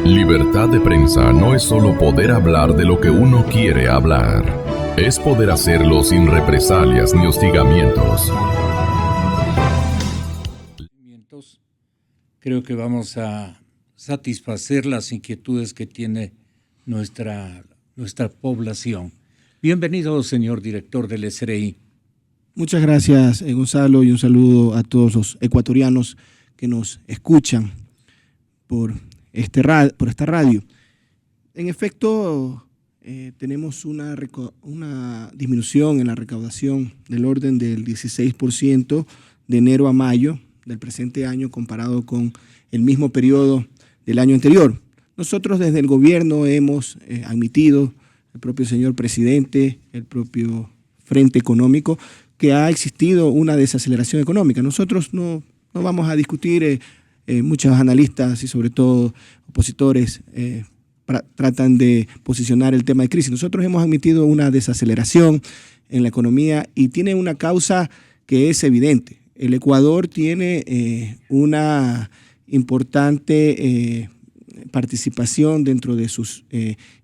Libertad de prensa no es solo poder hablar de lo que uno quiere hablar. Es poder hacerlo sin represalias ni hostigamientos. Creo que vamos a satisfacer las inquietudes que tiene nuestra población. Bienvenido, señor director del SRI. Muchas gracias, Gonzalo, y un saludo a todos los ecuatorianos que nos escuchan por esta radio. En efecto, tenemos una disminución en la recaudación del orden del 16% de enero a mayo del presente año comparado con el mismo periodo del año anterior. Nosotros desde el gobierno hemos admitido, el propio señor presidente, el propio Frente Económico, que ha existido una desaceleración económica. Nosotros no vamos a discutir, muchos analistas y sobre todo opositores tratan de posicionar el tema de crisis. Nosotros hemos admitido una desaceleración en la economía y tiene una causa que es evidente. El Ecuador tiene una importante participación dentro de sus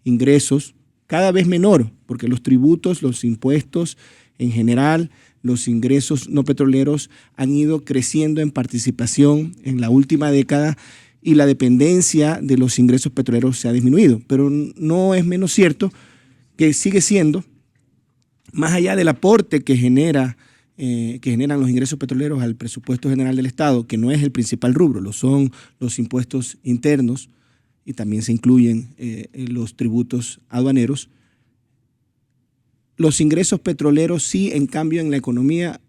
ingresos, cada vez menor, porque los tributos, los impuestos en general, los ingresos no petroleros han ido creciendo en participación en la última década y la dependencia de los ingresos petroleros se ha disminuido. Pero no es menos cierto que sigue siendo, más allá del aporte que generan los ingresos petroleros al presupuesto general del Estado, que no es el principal rubro, lo son los impuestos internos y también se incluyen los tributos aduaneros. Los ingresos petroleros sí, en cambio, en la economía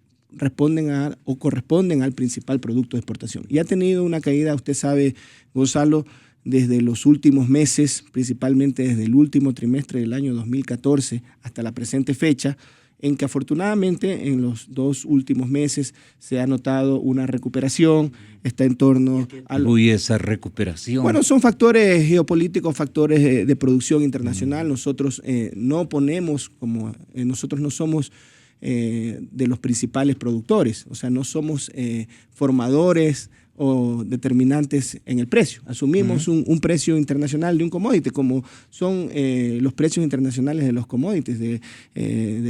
corresponden al principal producto de exportación. Y ha tenido una caída, usted sabe, Gonzalo, desde los últimos meses, principalmente desde el último trimestre del año 2014 hasta la presente fecha, en que afortunadamente en los 2 últimos meses se ha notado una recuperación, está en torno a... ¿Y esa recuperación? Bueno, son factores geopolíticos, factores de producción internacional. Nosotros nosotros no somos de los principales productores, o sea, no somos formadores o determinantes en el precio. Asumimos un precio internacional de un commodity, como son los precios internacionales de los commodities, de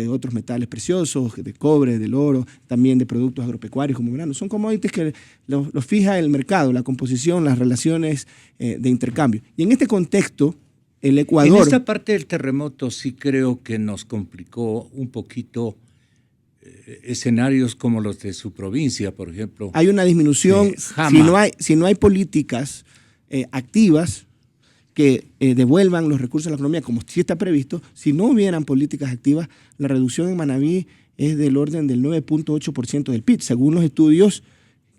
otros metales preciosos, de cobre, del oro, también de productos agropecuarios como grano. Son commodities que los fija el mercado, la composición, las relaciones de intercambio. Y en este contexto, el Ecuador... En esta parte del terremoto sí creo que nos complicó un poquito escenarios como los de su provincia, por ejemplo. Hay una disminución. Si no hay políticas activas que devuelvan los recursos a la economía, como sí está previsto, si no hubieran políticas activas, la reducción en Manabí es del orden del 9.8% del PIB, según los estudios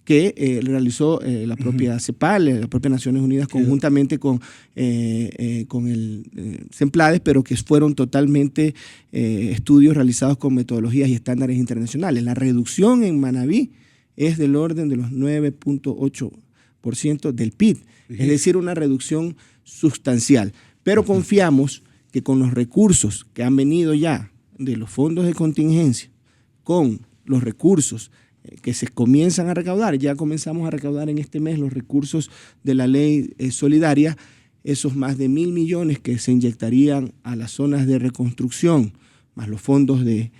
que realizó la propia CEPAL, la propia Naciones Unidas, conjuntamente con el CEMPLADES, pero que fueron totalmente estudios realizados con metodologías y estándares internacionales. La reducción en Manabí es del orden de los 9.8% del PIB, es decir, una reducción sustancial. Pero confiamos que con los recursos que han venido ya de los fondos de contingencia, con los recursos que se comienzan a recaudar, ya comenzamos a recaudar en este mes los recursos de la ley solidaria, esos más de 1.000 millones que se inyectarían a las zonas de reconstrucción, más los fondos de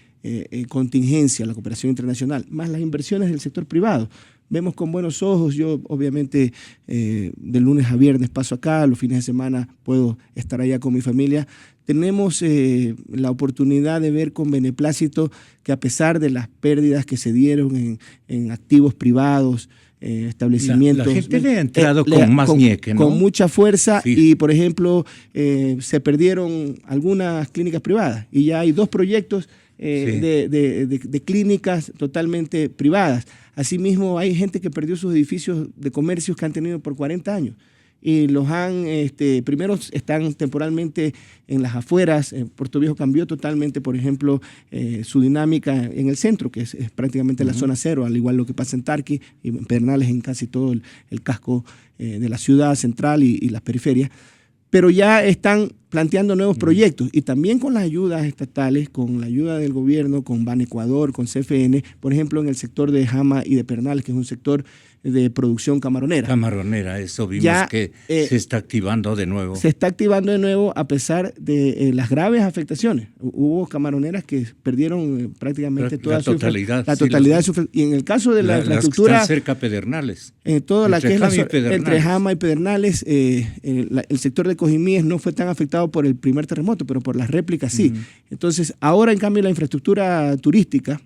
contingencia, la cooperación internacional, más las inversiones del sector privado. Vemos con buenos ojos, yo obviamente de lunes a viernes paso acá, los fines de semana puedo estar allá con mi familia. Tenemos la oportunidad de ver con beneplácito que a pesar de las pérdidas que se dieron en activos privados, establecimientos... La gente le ha entrado con más ñeque, ¿no? Con mucha fuerza, sí. Y, por ejemplo, se perdieron algunas clínicas privadas y ya hay 2 proyectos de clínicas totalmente privadas. Asimismo, hay gente que perdió sus edificios de comercios que han tenido por 40 años y los han, primero están temporalmente en las afueras. Puerto Viejo cambió totalmente, por ejemplo, su dinámica en el centro, que es prácticamente la zona cero, al igual lo que pasa en Tarqui y en Pedernales, en casi todo el casco de la ciudad central y las periferias. Pero ya están planteando nuevos proyectos y también con las ayudas estatales, con la ayuda del gobierno, con Ban Ecuador, con CFN, por ejemplo, en el sector de Jama y de Pedernales, que es un sector de producción camaronera. Camaronera, eso vimos ya, que se está activando de nuevo. Se está activando de nuevo a pesar de las graves afectaciones. Hubo camaroneras que perdieron prácticamente toda la totalidad de su... Y en el caso de la infraestructura... Las que están cerca Pedernales. Toda la que es entre Jama y Pedernales, el sector de Cojimíes no fue tan afectado por el primer terremoto, pero por las réplicas sí. Entonces, ahora en cambio la infraestructura turística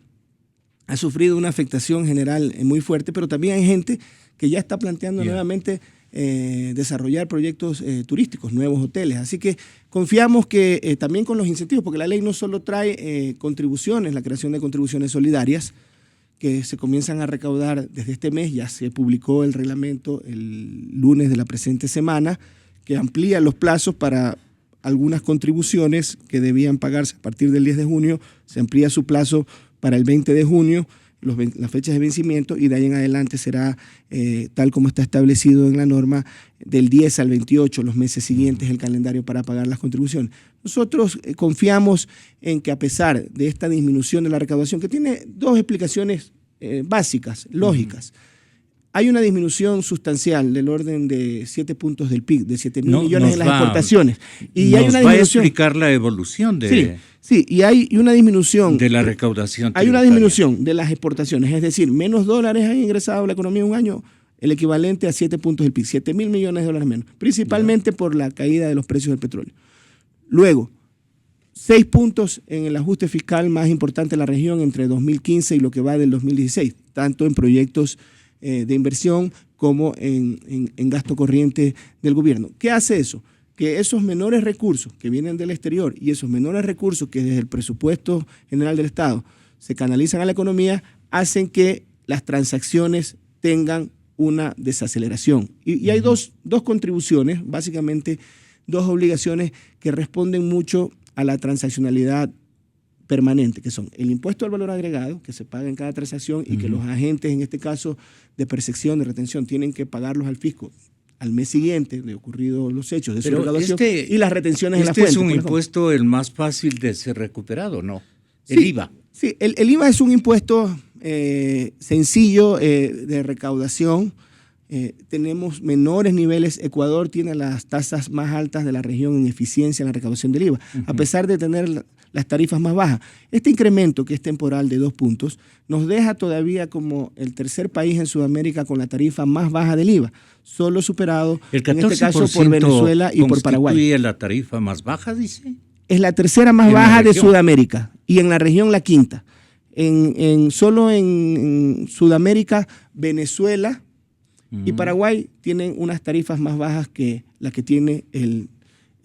ha sufrido una afectación general muy fuerte, pero también hay gente que ya está planteando nuevamente desarrollar proyectos turísticos, nuevos hoteles. Así que confiamos que también con los incentivos, porque la ley no solo trae contribuciones, la creación de contribuciones solidarias, que se comienzan a recaudar desde este mes, ya se publicó el reglamento el lunes de la presente semana, que amplía los plazos para algunas contribuciones que debían pagarse a partir del 10 de junio, se amplía su plazo para el 20 de junio, las fechas de vencimiento, y de ahí en adelante será, tal como está establecido en la norma, del 10 al 28, los meses siguientes, el calendario para pagar las contribuciones. Nosotros confiamos en que a pesar de esta disminución de la recaudación, que tiene dos explicaciones básicas, lógicas, hay una disminución sustancial del orden de 7 puntos del PIB, de 7 mil millones en las exportaciones. Y hay una disminución. Va a explicar la evolución de... Sí, y hay una disminución de la recaudación. Hay una disminución de las exportaciones, es decir, menos dólares han ingresado a la economía en un año, el equivalente a 7 puntos del PIB, 7 mil millones de dólares menos, principalmente por la caída de los precios del petróleo. Luego, 6 puntos en el ajuste fiscal más importante de la región entre 2015 y lo que va del 2016, tanto en proyectos de inversión como en gasto corriente del gobierno. ¿Qué hace eso? Que esos menores recursos que vienen del exterior y esos menores recursos que desde el presupuesto general del Estado se canalizan a la economía, hacen que las transacciones tengan una desaceleración. Y hay dos contribuciones, básicamente dos obligaciones que responden mucho a la transaccionalidad permanente, que son el impuesto al valor agregado, que se paga en cada transacción y que los agentes, en este caso de percepción, de retención, tienen que pagarlos al fisco al mes siguiente de ocurridos los hechos de su recaudación, y las retenciones en la fuente. Este es un impuesto el más fácil de ser recuperado, ¿no? El IVA. Sí, el IVA es un impuesto sencillo de recaudación. Tenemos menores niveles. Ecuador tiene las tasas más altas de la región en eficiencia en la recaudación del IVA, a pesar de tener las tarifas más bajas. Este incremento, que es temporal de 2 puntos, nos deja todavía como el tercer país en Sudamérica con la tarifa más baja del IVA, solo superado en este caso por Venezuela y por Paraguay. ¿Constituye la tarifa más baja, dice? Es la tercera más baja de Sudamérica y en la región la quinta. Solo en Sudamérica, Venezuela y Paraguay tienen unas tarifas más bajas que la que tiene el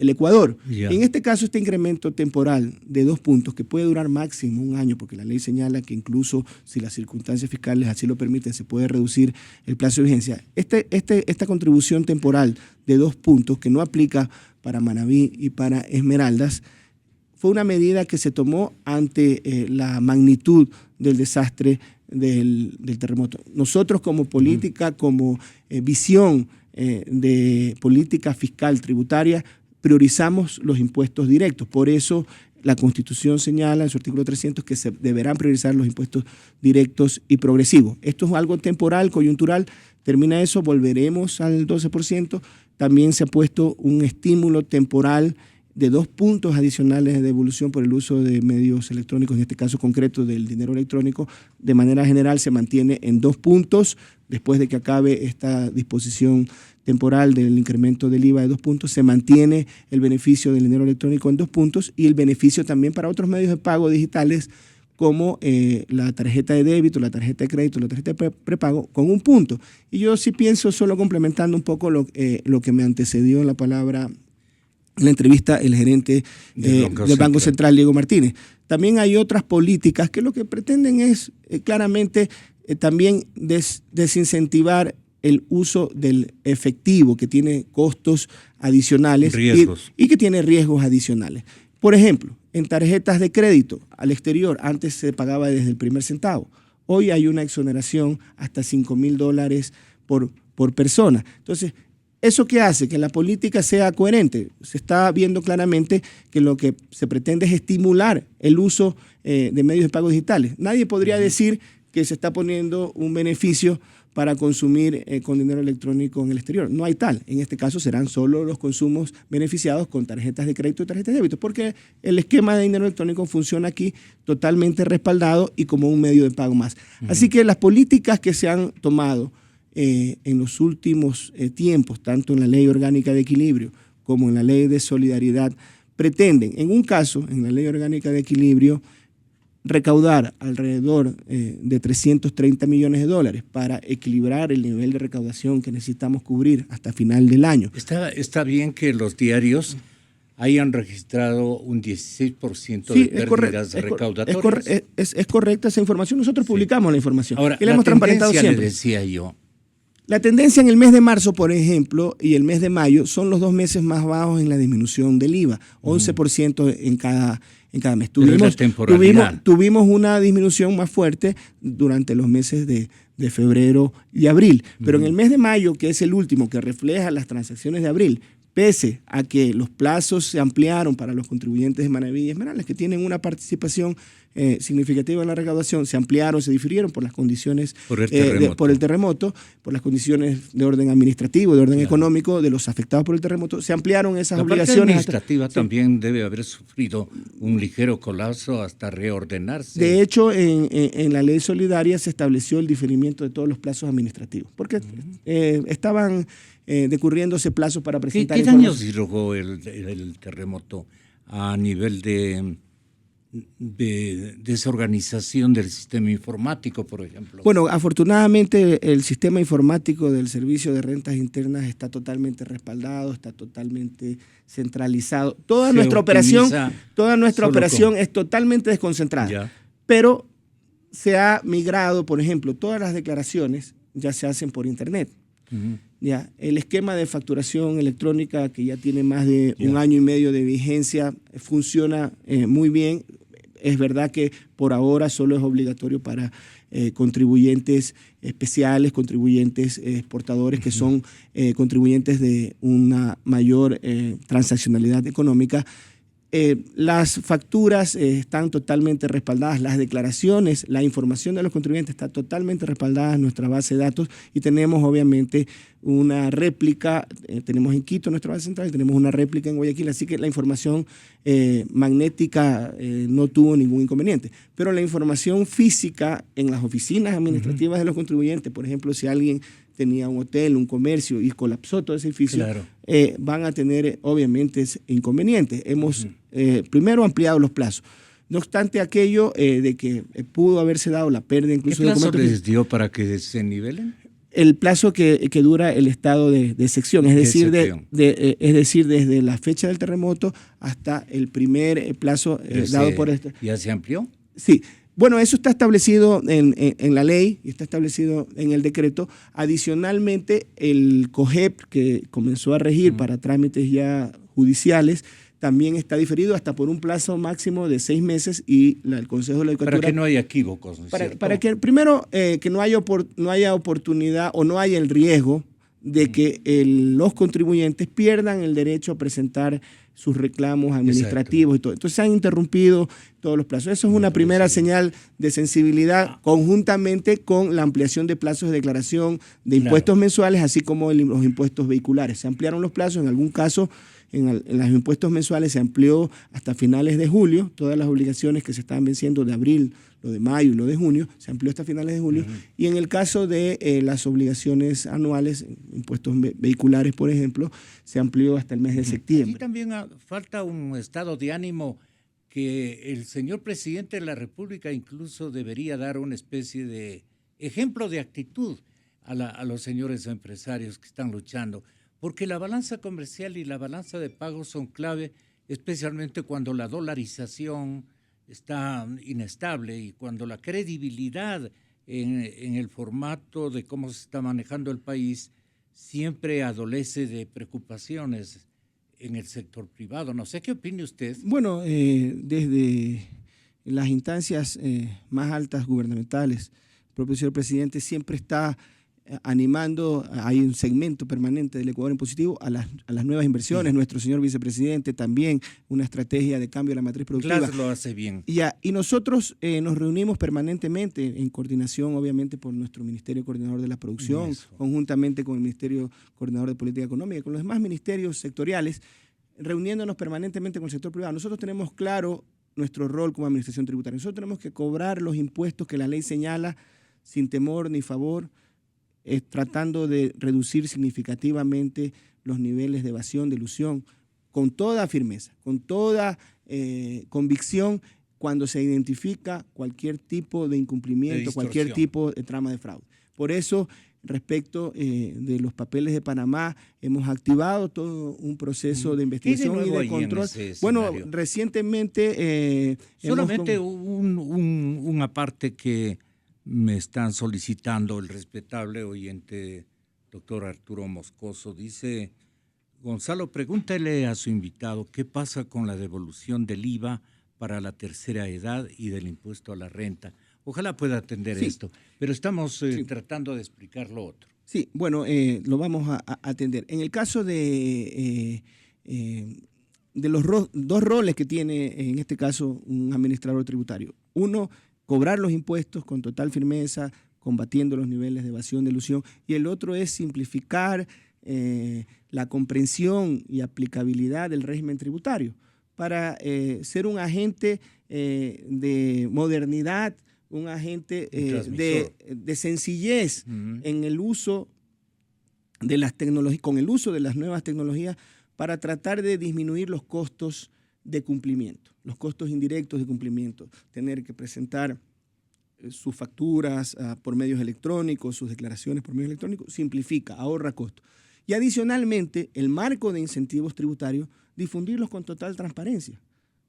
Ecuador. En este caso, este incremento temporal de 2 puntos, que puede durar máximo un año, porque la ley señala que incluso si las circunstancias fiscales así lo permiten, se puede reducir el plazo de vigencia. Esta contribución temporal de 2 puntos, que no aplica para Manabí y para Esmeraldas, fue una medida que se tomó ante la magnitud del desastre del terremoto. Nosotros como política, como visión de política fiscal tributaria, priorizamos los impuestos directos. Por eso la Constitución señala en su artículo 300 que se deberán priorizar los impuestos directos y progresivos. Esto es algo temporal, coyuntural. Termina eso, volveremos al 12%. También se ha puesto un estímulo temporal de 2 puntos adicionales de devolución por el uso de medios electrónicos, en este caso concreto del dinero electrónico. De manera general se mantiene en 2 puntos. Después de que acabe esta disposición temporal del incremento del IVA de 2 puntos, se mantiene el beneficio del dinero electrónico en 2 puntos y el beneficio también para otros medios de pago digitales como la tarjeta de débito, la tarjeta de crédito, la tarjeta de prepago, con 1 punto. Y yo sí pienso, solo complementando un poco lo que me antecedió en la palabra, en la entrevista, el gerente del Banco Central, Diego Martínez. También hay otras políticas que lo que pretenden es claramente también desincentivar el uso del efectivo, que tiene costos adicionales y que tiene riesgos adicionales. Por ejemplo, en tarjetas de crédito al exterior, antes se pagaba desde el primer centavo. Hoy hay una exoneración hasta $5,000 por persona. Entonces, ¿eso qué hace? Que la política sea coherente. Se está viendo claramente que lo que se pretende es estimular el uso de medios de pago digitales. Nadie podría decir que se está poniendo un beneficio para consumir con dinero electrónico en el exterior. No hay tal. En este caso serán solo los consumos beneficiados con tarjetas de crédito y tarjetas de débito, porque el esquema de dinero electrónico funciona aquí totalmente respaldado y como un medio de pago más. Así que las políticas que se han tomado en los últimos tiempos, tanto en la Ley Orgánica de Equilibrio como en la Ley de Solidaridad, pretenden, en un caso, en la Ley Orgánica de Equilibrio, recaudar alrededor de 330 millones de dólares para equilibrar el nivel de recaudación que necesitamos cubrir hasta final del año. Está bien que los diarios hayan registrado un 16% de pérdidas recaudatorias. Es correcta esa información. Nosotros publicamos la información. Ahora, y la hemos transparentado siempre. Le decía yo. La tendencia en el mes de marzo, por ejemplo, y el mes de mayo son los 2 meses más bajos en la disminución del IVA, 11% en cada mes. Tuvimos una disminución más fuerte durante los meses de febrero y abril, pero en el mes de mayo, que es el último que refleja las transacciones de abril, pese a que los plazos se ampliaron para los contribuyentes de Manaví y Esmeraldas, que tienen una participación significativa en la recaudación, se ampliaron, se difirieron por las condiciones por el terremoto, por las condiciones de orden administrativo, de orden económico de los afectados por el terremoto, se ampliaron esas obligaciones. La parte administrativa también debe haber sufrido un ligero colapso hasta reordenarse. De hecho, en la ley solidaria se estableció el diferimiento de todos los plazos administrativos, porque estaban decurriéndose plazos para presentar ¿Qué daños dejó el terremoto a nivel de desorganización del sistema informático, por ejemplo? Bueno, afortunadamente el sistema informático del Servicio de Rentas Internas está totalmente respaldado, está totalmente centralizado. Toda nuestra operación es totalmente desconcentrada. Ya. Pero se ha migrado, por ejemplo, todas las declaraciones ya se hacen por Internet. Ya, el esquema de facturación electrónica, que ya tiene más de un año y medio de vigencia, funciona muy bien. Es verdad que por ahora solo es obligatorio para contribuyentes especiales, contribuyentes exportadores, que son contribuyentes de una mayor transaccionalidad económica. Las facturas están totalmente respaldadas, las declaraciones, la información de los contribuyentes está totalmente respaldada en nuestra base de datos y tenemos obviamente una réplica, tenemos en Quito nuestra base central y tenemos una réplica en Guayaquil, así que la información magnética no tuvo ningún inconveniente. Pero la información física en las oficinas administrativas de los contribuyentes, por ejemplo, si alguien tenía un hotel, un comercio y colapsó todo ese edificio, van a tener obviamente inconvenientes. Hemos primero ampliado los plazos. No obstante aquello de que pudo haberse dado la pérdida incluso de documentos. ¿Qué plazo les dio para que se nivelen? El plazo que dura el estado de sección, es decir, desde la fecha del terremoto hasta el primer plazo dado por este. ¿Ya se amplió? Sí. Bueno, eso está establecido en la ley y está establecido en el decreto. Adicionalmente, el COGEP, que comenzó a regir para trámites ya judiciales, también está diferido hasta por un plazo máximo de 6 meses y el Consejo de la Judicatura... Para que no haya equívocos, ¿no es cierto? Para que, primero, que no haya oportunidad o no haya el riesgo de que los contribuyentes pierdan el derecho a presentar sus reclamos administrativos. Exacto. Y todo. Entonces se han interrumpido todos los plazos. Eso es una primera señal de sensibilidad conjuntamente con la ampliación de plazos de declaración de impuestos mensuales, así como los impuestos vehiculares. Se ampliaron los plazos, en algún caso en los impuestos mensuales se amplió hasta finales de julio, todas las obligaciones que se estaban venciendo de abril, lo de mayo y lo de junio, se amplió hasta finales de julio. Y en el caso de las obligaciones anuales, impuestos vehiculares, por ejemplo, se amplió hasta el mes de septiembre. Aquí también falta un estado de ánimo que el señor presidente de la República incluso debería dar una especie de ejemplo de actitud a los señores empresarios que están luchando, porque la balanza comercial y la balanza de pagos son clave, especialmente cuando la dolarización está inestable y cuando la credibilidad en el formato de cómo se está manejando el país siempre adolece de preocupaciones en el sector privado. No sé qué opine usted. Bueno, desde las instancias más altas gubernamentales, el propio señor presidente siempre está animando, hay un segmento permanente del Ecuador en positivo a las nuevas inversiones. Nuestro señor vicepresidente también, una estrategia de cambio de la matriz productiva. Glass lo hace bien. Y nosotros nos reunimos permanentemente en coordinación, obviamente, por nuestro Ministerio Coordinador de la Producción, conjuntamente con el Ministerio Coordinador de Política Económica, con los demás ministerios sectoriales, reuniéndonos permanentemente con el sector privado. Nosotros tenemos claro nuestro rol como administración tributaria. Nosotros tenemos que cobrar los impuestos que la ley señala sin temor ni favor, tratando de reducir significativamente los niveles de evasión, de elusión, con toda firmeza, con toda convicción, cuando se identifica cualquier tipo de incumplimiento, cualquier tipo de trama de fraude. Por eso, respecto de los papeles de Panamá, hemos activado todo un proceso de investigación y de control. Bueno, recientemente... solamente una parte que me están solicitando el respetable oyente doctor Arturo Moscoso. Dice: Gonzalo, pregúntale a su invitado qué pasa con la devolución del IVA para la tercera edad y del impuesto a la renta. Ojalá pueda atender esto, pero estamos tratando de explicar lo otro. Sí, bueno, lo vamos a atender. En el caso de los dos roles que tiene, en este caso, un administrador tributario. Uno, cobrar los impuestos con total firmeza, combatiendo los niveles de evasión, de elusión, y el otro es simplificar la comprensión y aplicabilidad del régimen tributario para ser un agente de modernidad, un agente de sencillez en el uso de las tecnologías, con el uso de las nuevas tecnologías, para tratar de disminuir los costos de cumplimiento, los costos indirectos de cumplimiento. Tener que presentar sus facturas por medios electrónicos, sus declaraciones por medios electrónicos, simplifica, ahorra costos. Y adicionalmente, el marco de incentivos tributarios, difundirlos con total transparencia.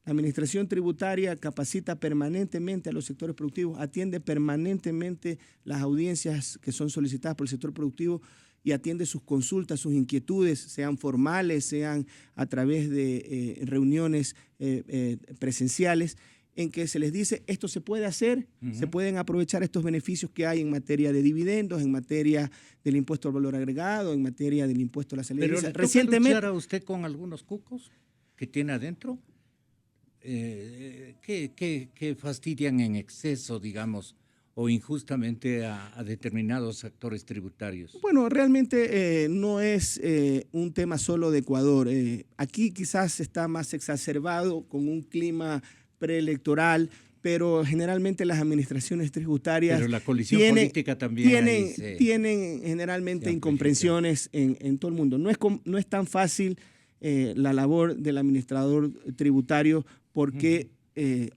La administración tributaria capacita permanentemente a los sectores productivos, atiende permanentemente las audiencias que son solicitadas por el sector productivo y atiende sus consultas, sus inquietudes, sean formales, sean a través de reuniones presenciales, en que se les dice esto se puede hacer, se pueden aprovechar estos beneficios que hay en materia de dividendos, en materia del impuesto al valor agregado, en materia del impuesto a la salida. ¿Pero le toca luchar a usted con algunos cucos que tiene adentro? Que fastidian en exceso, digamos, o injustamente a determinados actores tributarios? Bueno, realmente no es un tema solo de Ecuador. Aquí quizás está más exacerbado con un clima preelectoral, pero generalmente las administraciones tributarias... Pero la colisión política también tienen generalmente incomprensiones en todo el mundo. No es tan fácil la labor del administrador tributario porque...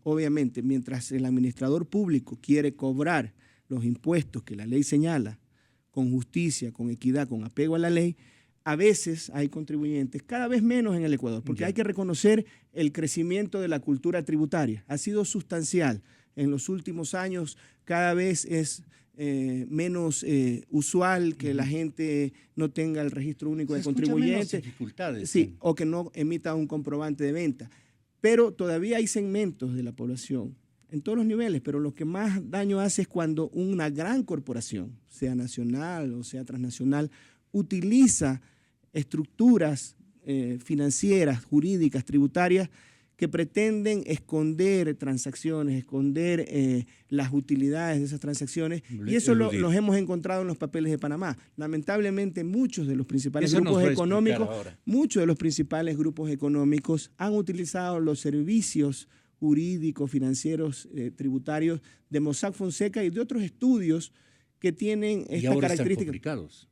obviamente, mientras el administrador público quiere cobrar los impuestos que la ley señala con justicia, con equidad, con apego a la ley, a veces hay contribuyentes, cada vez menos en el Ecuador, porque hay que reconocer el crecimiento de la cultura tributaria. Ha sido sustancial. En los últimos años cada vez es menos usual que la gente no tenga el registro único de contribuyentes. Menos dificultades. Sí, o que no emita un comprobante de venta. Pero todavía hay segmentos de la población, en todos los niveles, pero lo que más daño hace es cuando una gran corporación, sea nacional o sea transnacional, utiliza estructuras financieras, jurídicas, tributarias, que pretenden esconder transacciones, esconder las utilidades de esas transacciones, y eso los hemos encontrado en los papeles de Panamá. Lamentablemente muchos de los principales grupos económicos han utilizado los servicios jurídicos, financieros, tributarios de Mossack Fonseca y de otros estudios que tienen estas características. Están complicados.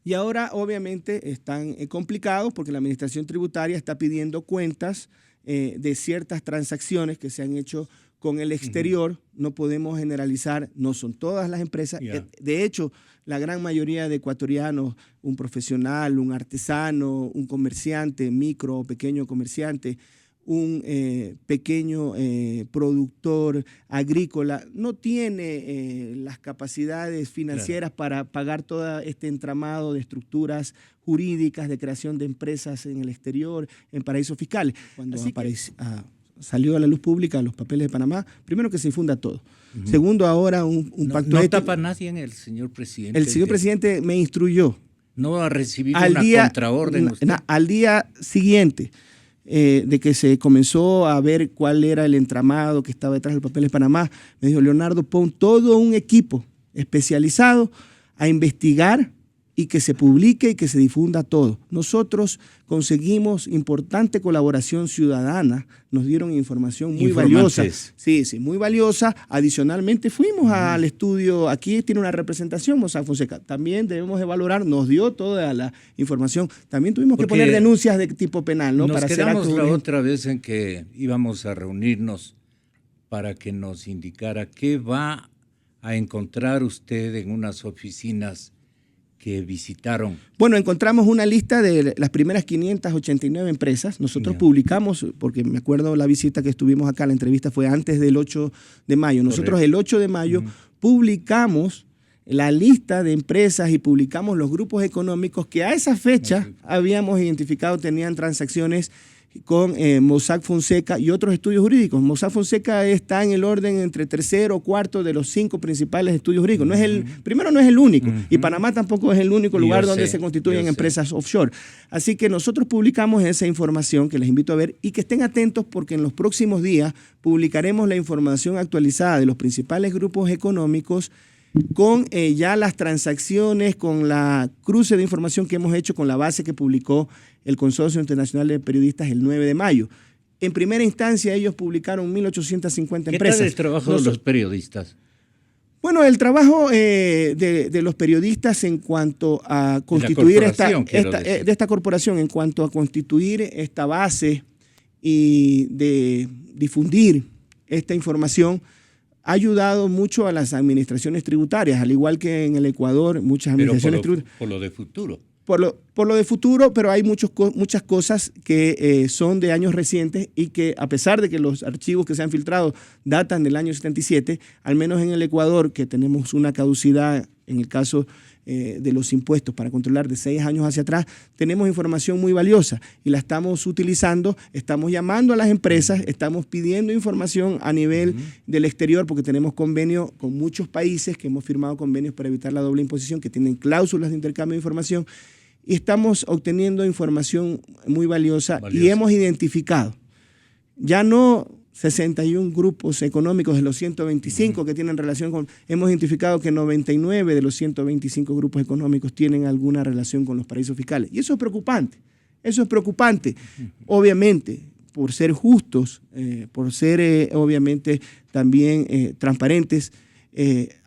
Y ahora obviamente están complicados porque la administración tributaria está pidiendo cuentas de ciertas transacciones que se han hecho con el exterior. No podemos generalizar, no son todas las empresas. De hecho, la gran mayoría de ecuatorianos, un profesional, un artesano, un comerciante, micro o pequeño comerciante, un pequeño productor agrícola, no tiene las capacidades financieras para pagar todo este entramado de estructuras jurídicas de creación de empresas en el exterior, en paraísos fiscales. Cuando salió a la luz pública los papeles de Panamá, primero que se difunda todo. Segundo, ahora un pacto no ético. tapa nadie en el señor presidente. El señor presidente me instruyó. No ha recibido Al una día, contraorden. al día siguiente de que se comenzó a ver cuál era el entramado que estaba detrás del papeles de Panamá, me dijo: Leonardo, pon todo un equipo especializado a investigar y que se publique y que se difunda todo. Nosotros conseguimos importante colaboración ciudadana, nos dieron información muy valiosa. Sí, muy valiosa. Adicionalmente fuimos al estudio, aquí tiene una representación Mossack Fonseca, también debemos de valorar, nos dio toda la información. También tuvimos que poner denuncias de tipo penal, ¿no? Nos para quedamos la otra vez en que íbamos a reunirnos para que nos indicara qué va a encontrar usted en unas oficinas que visitaron. Bueno, encontramos una lista de las primeras 589 empresas. Nosotros publicamos, porque me acuerdo la visita que estuvimos acá, la entrevista fue antes del 8 de mayo. Nosotros el 8 de mayo publicamos la lista de empresas y publicamos los grupos económicos que a esa fecha habíamos identificado tenían transacciones con Mossack Fonseca y otros estudios jurídicos. Mossack Fonseca está en el orden entre tercero o cuarto de los 5 principales estudios jurídicos. Primero no es el único, y Panamá tampoco es el único lugar donde se constituyen empresas offshore. Así que nosotros publicamos esa información que les invito a ver y que estén atentos porque en los próximos días publicaremos la información actualizada de los principales grupos económicos con ya las transacciones, con la cruce de información que hemos hecho con la base que publicó el Consorcio Internacional de Periodistas el 9 de mayo. En primera instancia ellos publicaron 1.850 empresas. ¿Qué tal el trabajo de los periodistas? Bueno, el trabajo de los periodistas en cuanto a constituir de esta corporación, en cuanto a constituir esta base y de difundir esta información, ha ayudado mucho a las administraciones tributarias, al igual que en el Ecuador, muchas administraciones tributarias. Por lo de futuro. Por lo de futuro, pero hay muchas cosas que son de años recientes y que a pesar de que los archivos que se han filtrado datan del año 77, al menos en el Ecuador, que tenemos una caducidad en el caso de los impuestos para controlar de 6 años hacia atrás, tenemos información muy valiosa y la estamos utilizando, estamos llamando a las empresas, estamos pidiendo información a nivel del exterior porque tenemos convenios con muchos países que hemos firmado convenios para evitar la doble imposición, que tienen cláusulas de intercambio de información y estamos obteniendo información muy valiosa. Y hemos identificado ya no 61 grupos económicos de los 125 que tienen relación con... Hemos identificado que 99 de los 125 grupos económicos tienen alguna relación con los paraísos fiscales. Y eso es preocupante. Eso es preocupante. Obviamente, por ser justos, por ser obviamente también transparentes,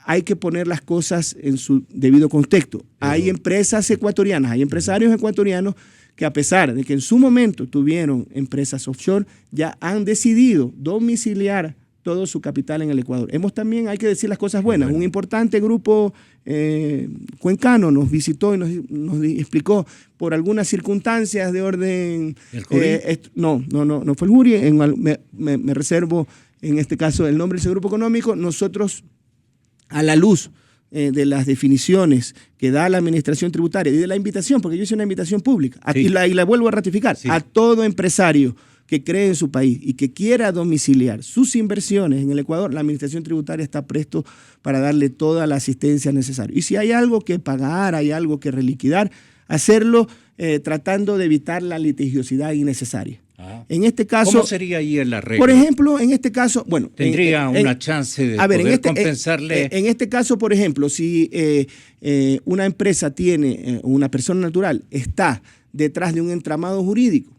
hay que poner las cosas en su debido contexto. Hay empresas ecuatorianas, hay empresarios ecuatorianos que a pesar de que en su momento tuvieron empresas offshore, ya han decidido domiciliar todo su capital en el Ecuador. Hemos también, hay que decir las cosas buenas, un importante grupo cuencano nos visitó y nos explicó por algunas circunstancias de orden... ¿El Jury? No fue el Jury, me reservo en este caso el nombre de ese grupo económico. Nosotros, a la luz de las definiciones que da la administración tributaria y de la invitación, porque yo hice una invitación pública, y la vuelvo a ratificar, a todo empresario que cree en su país y que quiera domiciliar sus inversiones en el Ecuador, la administración tributaria está presto para darle toda la asistencia necesaria. Y si hay algo que pagar, hay algo que reliquidar, hacerlo tratando de evitar la litigiosidad innecesaria. En este caso, ¿cómo sería ahí el arreglo? Por ejemplo, en este caso, bueno... ¿Tendría una chance de poder compensarle? En este caso, por ejemplo, si una empresa tiene, una persona natural, está detrás de un entramado jurídico,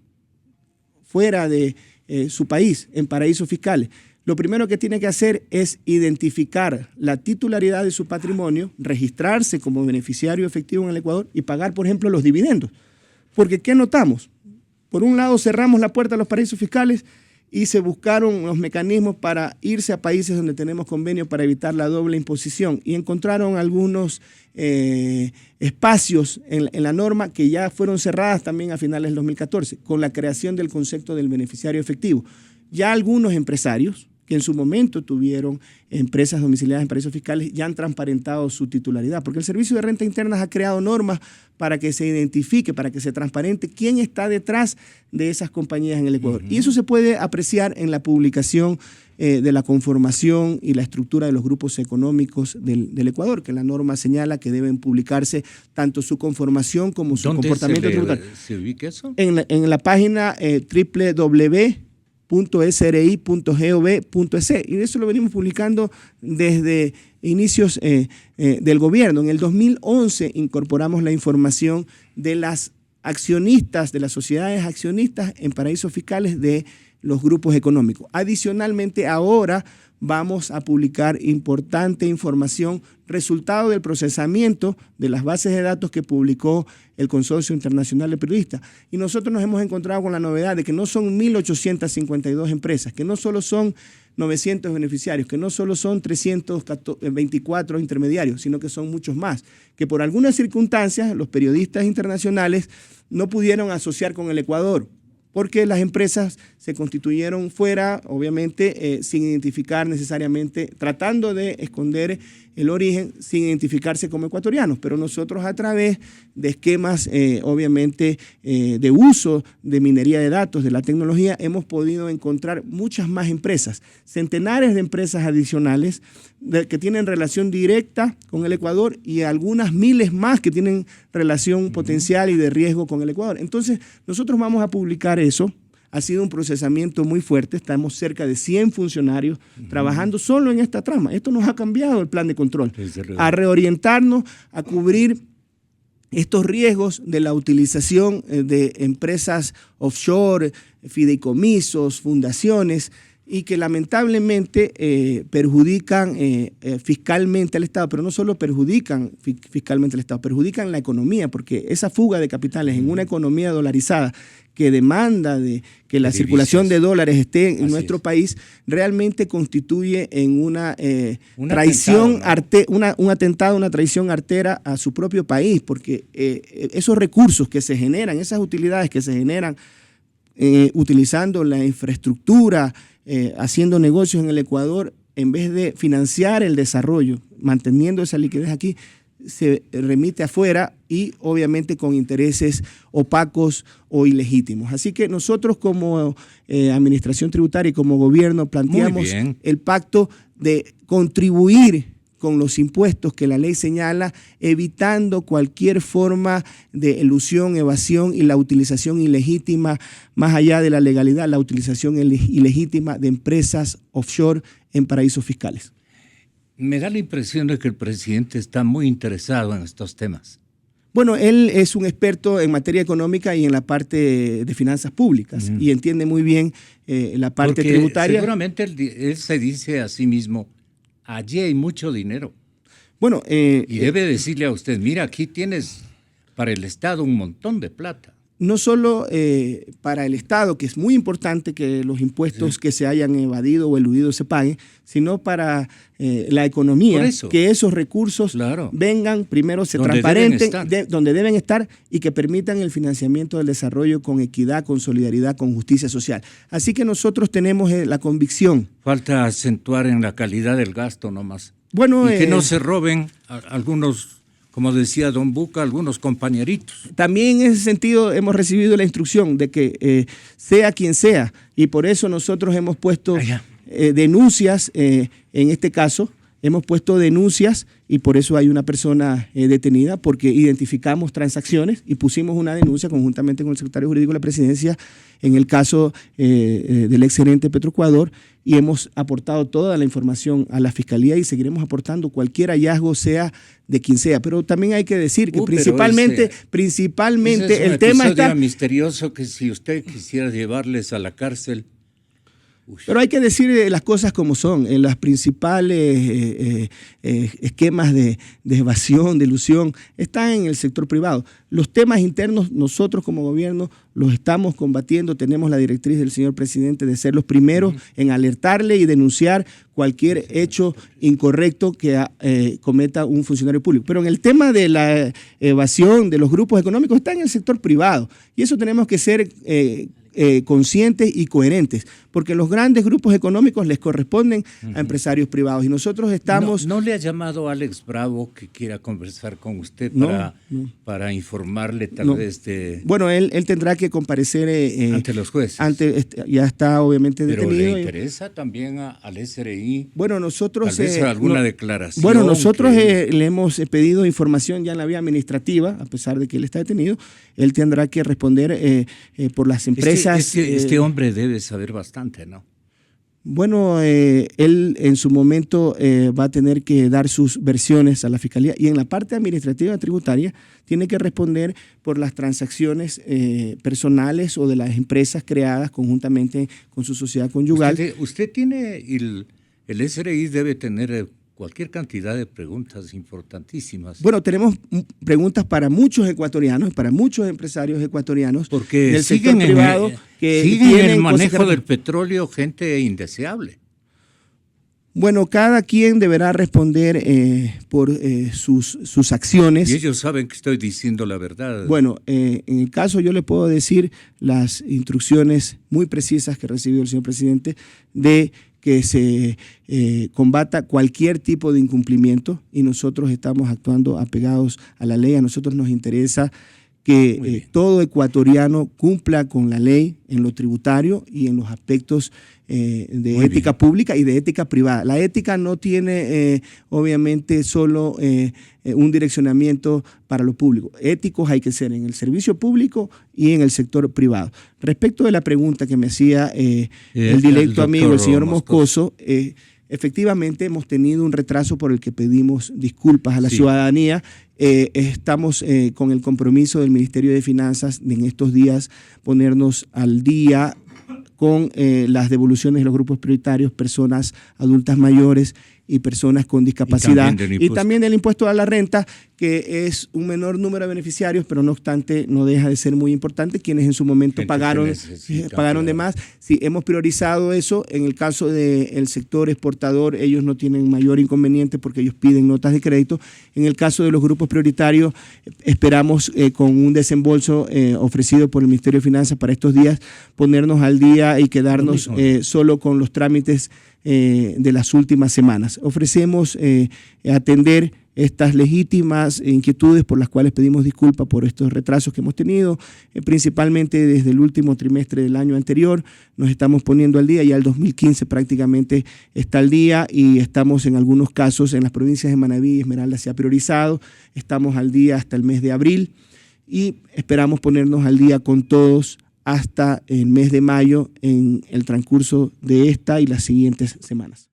fuera de su país, en paraísos fiscales, lo primero que tiene que hacer es identificar la titularidad de su patrimonio, registrarse como beneficiario efectivo en el Ecuador y pagar, por ejemplo, los dividendos. Porque, ¿qué notamos? Por un lado, cerramos la puerta a los paraísos fiscales y se buscaron los mecanismos para irse a países donde tenemos convenios para evitar la doble imposición y encontraron algunos espacios en la norma que ya fueron cerradas también a finales del 2014 con la creación del concepto del beneficiario efectivo. Ya algunos empresarios que en su momento tuvieron empresas domiciliadas en paraísos fiscales ya han transparentado su titularidad, porque el Servicio de Rentas Internas ha creado normas para que se identifique, para que se transparente quién está detrás de esas compañías en el Ecuador. Y eso se puede apreciar en la publicación de la conformación y la estructura de los grupos económicos del Ecuador, que la norma señala que deben publicarse tanto su conformación como su comportamiento tributario. ¿Dónde se ubica eso? En la página www.sri.gov.es, y eso lo venimos publicando desde inicios del gobierno. En el 2011 incorporamos la información de las accionistas, de las sociedades accionistas en paraísos fiscales de los grupos económicos. Adicionalmente, ahora vamos a publicar importante información, resultado del procesamiento de las bases de datos que publicó el Consorcio Internacional de Periodistas. Y nosotros nos hemos encontrado con la novedad de que no son 1.852 empresas, que no solo son 900 beneficiarios, que no solo son 324 intermediarios, sino que son muchos más, que por algunas circunstancias los periodistas internacionales no pudieron asociar con el Ecuador, porque las empresas se constituyeron fuera, obviamente, sin identificar necesariamente, tratando de esconder el origen, sin identificarse como ecuatorianos. Pero nosotros, a través de esquemas, obviamente, de uso de minería de datos, de la tecnología, hemos podido encontrar muchas más empresas, centenares de empresas adicionales que tienen relación directa con el Ecuador y algunas miles más que tienen relación potencial y de riesgo con el Ecuador. Entonces, nosotros vamos a publicar eso. Ha sido un procesamiento muy fuerte, estamos cerca de 100 funcionarios trabajando solo en esta trama. Esto nos ha cambiado el plan de control, a reorientarnos, a cubrir estos riesgos de la utilización de empresas offshore, fideicomisos, fundaciones, y que lamentablemente perjudican fiscalmente al Estado, pero no solo perjudican fiscalmente al Estado, perjudican la economía, porque esa fuga de capitales en una economía dolarizada que demanda de que la circulación de dólares esté en nuestro país, realmente constituye en una traición, un atentado, una traición artera a su propio país, porque esos recursos que se generan, esas utilidades que se generan utilizando la infraestructura, haciendo negocios en el Ecuador, en vez de financiar el desarrollo, manteniendo esa liquidez aquí, se remite afuera y obviamente con intereses opacos o ilegítimos. Así que nosotros como Administración Tributaria y como gobierno planteamos el pacto de contribuir con los impuestos que la ley señala, evitando cualquier forma de elusión, evasión y la utilización ilegítima, más allá de la legalidad, la utilización ilegítima de empresas offshore en paraísos fiscales. Me da la impresión de que el presidente está muy interesado en estos temas. Bueno, él es un experto en materia económica y en la parte de finanzas públicas y entiende muy bien la parte tributaria. Seguramente él se dice a sí mismo, allí hay mucho dinero. Bueno, y debe decirle a usted, mira, aquí tienes para el Estado un montón de plata. No solo para el Estado, que es muy importante que los impuestos que se hayan evadido o eludido se paguen, sino para la economía, que esos recursos vengan, primero se transparenten, donde deben estar y que permitan el financiamiento del desarrollo con equidad, con solidaridad, con justicia social. Así que nosotros tenemos la convicción. Falta acentuar en la calidad del gasto nomás. Bueno, y que no se roben algunos, como decía don Buca, algunos compañeritos. También en ese sentido hemos recibido la instrucción de que sea quien sea, y por eso nosotros hemos puesto denuncias, en este caso, hemos puesto denuncias y por eso hay una persona detenida, porque identificamos transacciones y pusimos una denuncia conjuntamente con el secretario jurídico de la presidencia en el caso del exgerente Petroecuador, y hemos aportado toda la información a la Fiscalía y seguiremos aportando cualquier hallazgo, sea de quien sea. Pero también hay que decir que principalmente el tema está misterioso, que si usted quisiera llevarles a la cárcel. Pero hay que decir las cosas como son. En las principales esquemas de evasión, de ilusión, están en el sector privado. Los temas internos, nosotros como gobierno los estamos combatiendo. Tenemos la directriz del señor presidente de ser los primeros en alertarle y denunciar cualquier hecho incorrecto que cometa un funcionario público. Pero en el tema de la evasión de los grupos económicos está en el sector privado. Y eso tenemos que ser conscientes y coherentes. porque los grandes grupos económicos les corresponden a empresarios privados y nosotros estamos... ¿No le ha llamado Alex Bravo que quiera conversar con usted para informarle tal vez de... Bueno, él tendrá que comparecer... ante los jueces. Ya está obviamente detenido. ¿Pero le interesa también al SRI? Bueno, nosotros... Tal vez alguna declaración. Bueno, nosotros le hemos pedido información ya en la vía administrativa, a pesar de que él está detenido. Él tendrá que responder por las empresas... Este hombre debe saber bastante, ¿no? Bueno, él en su momento va a tener que dar sus versiones a la Fiscalía y en la parte administrativa tributaria tiene que responder por las transacciones personales o de las empresas creadas conjuntamente con su sociedad conyugal. Usted tiene, el SRI debe tener cualquier cantidad de preguntas importantísimas. Bueno, tenemos preguntas para muchos ecuatorianos, para muchos empresarios ecuatorianos porque del sector privado que siguen en el manejo del petróleo gente indeseable. Bueno, cada quien deberá responder por sus acciones. Y ellos saben que estoy diciendo la verdad. Bueno, en el caso yo le puedo decir las instrucciones muy precisas que recibió el señor presidente de que se combata cualquier tipo de incumplimiento y nosotros estamos actuando apegados a la ley. A nosotros nos interesa que todo ecuatoriano cumpla con la ley en lo tributario y en los aspectos de ética pública y de ética privada. La ética no tiene obviamente solo un direccionamiento para lo público. Éticos hay que ser en el servicio público y en el sector privado. Respecto de la pregunta que me hacía el directo amigo, el señor Moscoso, efectivamente hemos tenido un retraso por el que pedimos disculpas a la ciudadanía. Estamos con el compromiso del Ministerio de Finanzas de en estos días ponernos al día con las devoluciones de los grupos prioritarios, personas adultas mayores y personas con discapacidad. Y también del impuesto a la renta, que es un menor número de beneficiarios, pero no obstante no deja de ser muy importante, quienes en su momento pagaron de más. Sí, hemos priorizado eso. En el caso del sector exportador, ellos no tienen mayor inconveniente porque ellos piden notas de crédito. En el caso de los grupos prioritarios, esperamos con un desembolso ofrecido por el Ministerio de Finanzas para estos días, ponernos al día y quedarnos solo con los trámites de las últimas semanas. Ofrecemos atender estas legítimas inquietudes por las cuales pedimos disculpas por estos retrasos que hemos tenido, principalmente desde el último trimestre del año anterior. Nos estamos poniendo al día, ya el 2015 prácticamente está al día y estamos en algunos casos en las provincias de Manabí y Esmeralda se ha priorizado, estamos al día hasta el mes de abril y esperamos ponernos al día con todos hasta el mes de mayo en el transcurso de esta y las siguientes semanas.